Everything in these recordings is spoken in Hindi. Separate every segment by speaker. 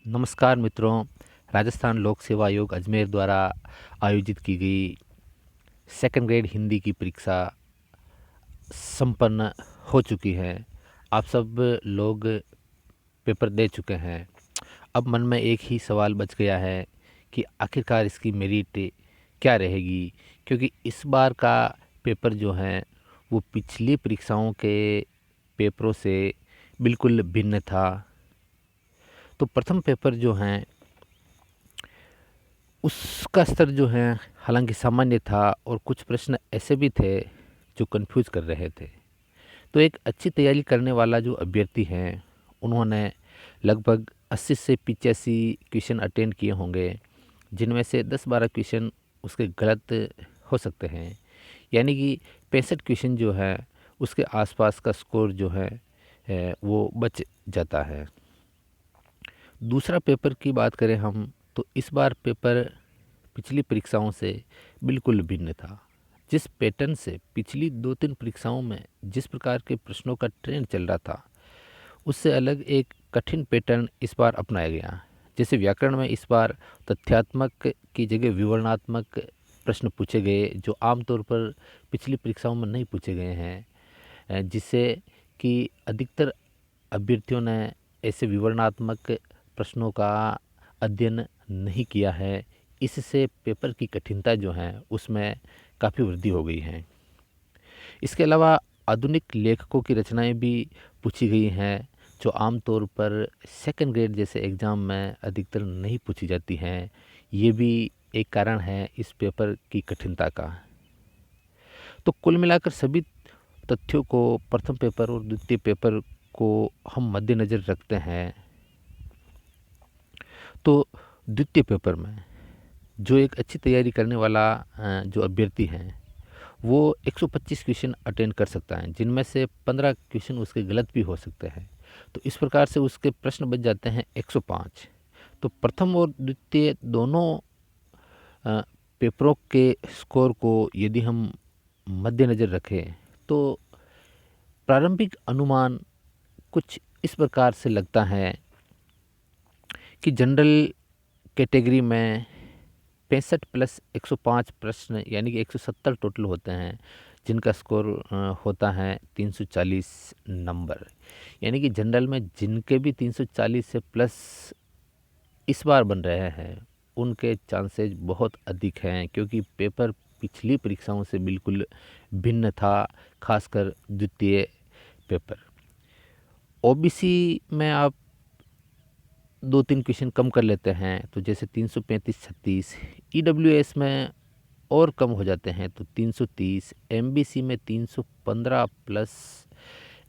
Speaker 1: नमस्कार मित्रों। राजस्थान लोक सेवा आयोग अजमेर द्वारा आयोजित की गई सेकंड ग्रेड हिंदी की परीक्षा संपन्न हो चुकी है। आप सब लोग पेपर दे चुके हैं। अब मन में एक ही सवाल बच गया है कि आखिरकार इसकी मेरिट क्या रहेगी, क्योंकि इस बार का पेपर जो है वो पिछली परीक्षाओं के पेपरों से बिल्कुल भिन्न था। तो प्रथम पेपर जो हैं उसका स्तर जो है हालांकि सामान्य था और कुछ प्रश्न ऐसे भी थे जो कंफ्यूज कर रहे थे। तो एक अच्छी तैयारी करने वाला जो अभ्यर्थी हैं उन्होंने लगभग 80 से 85 क्वेश्चन अटेंड किए होंगे, जिनमें से 10-12 क्वेश्चन उसके गलत हो सकते हैं। यानी कि 65 क्वेश्चन जो है उसके आसपास का स्कोर जो है वो बच जाता है। दूसरा पेपर की बात करें हम, तो इस बार पेपर पिछली परीक्षाओं से बिल्कुल भिन्न था। जिस पैटर्न से पिछली 2-3 परीक्षाओं में जिस प्रकार के प्रश्नों का ट्रेंड चल रहा था, उससे अलग एक कठिन पैटर्न इस बार अपनाया गया। जैसे व्याकरण में इस बार तथ्यात्मक की जगह विवरणात्मक प्रश्न पूछे गए, जो आमतौर पर पिछली परीक्षाओं में नहीं पूछे गए हैं, जिससे कि अधिकतर अभ्यर्थियों ने ऐसे विवरणात्मक प्रश्नों का अध्ययन नहीं किया है। इससे पेपर की कठिनता जो है उसमें काफ़ी वृद्धि हो गई है। इसके अलावा आधुनिक लेखकों की रचनाएं भी पूछी गई हैं, जो आमतौर पर सेकंड ग्रेड जैसे एग्ज़ाम में अधिकतर नहीं पूछी जाती हैं। ये भी एक कारण है इस पेपर की कठिनता का। तो कुल मिलाकर सभी तथ्यों को प्रथम पेपर और द्वितीय पेपर को हम मद्देनज़र रखते हैं, तो द्वितीय पेपर में जो एक अच्छी तैयारी करने वाला जो अभ्यर्थी हैं वो 125 क्वेश्चन अटेंड कर सकता है, जिनमें से 15 क्वेश्चन उसके गलत भी हो सकते हैं। तो इस प्रकार से उसके प्रश्न बच जाते हैं 105। तो प्रथम और द्वितीय दोनों अ, पेपरों के स्कोर को यदि हम मद्देनज़र रखें, तो प्रारंभिक अनुमान कुछ इस प्रकार से लगता है कि जनरल कैटेगरी में 65 प्लस 105 प्रश्न यानी कि 170 टोटल होते हैं, जिनका स्कोर होता है 340 नंबर। यानी कि जनरल में जिनके भी 340 से प्लस इस बार बन रहे हैं उनके चांसेस बहुत अधिक हैं, क्योंकि पेपर पिछली परीक्षाओं से बिल्कुल भिन्न था, खासकर द्वितीय पेपर। ओबीसी में आप 2-3 क्वेश्चन कम कर लेते हैं, तो जैसे 335-36। ईडब्ल्यूएस में और कम हो जाते हैं तो 330। एमबीसी में 315 प्लस।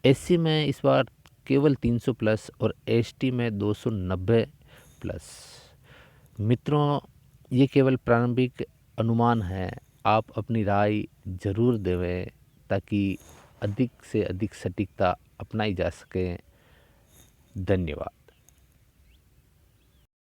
Speaker 1: एससी में इस बार केवल 300 प्लस और एसटी में 290 प्लस। मित्रों, ये केवल प्रारंभिक अनुमान है। आप अपनी राय ज़रूर देवें ताकि अधिक से अधिक सटीकता अपनाई जा सके। धन्यवाद।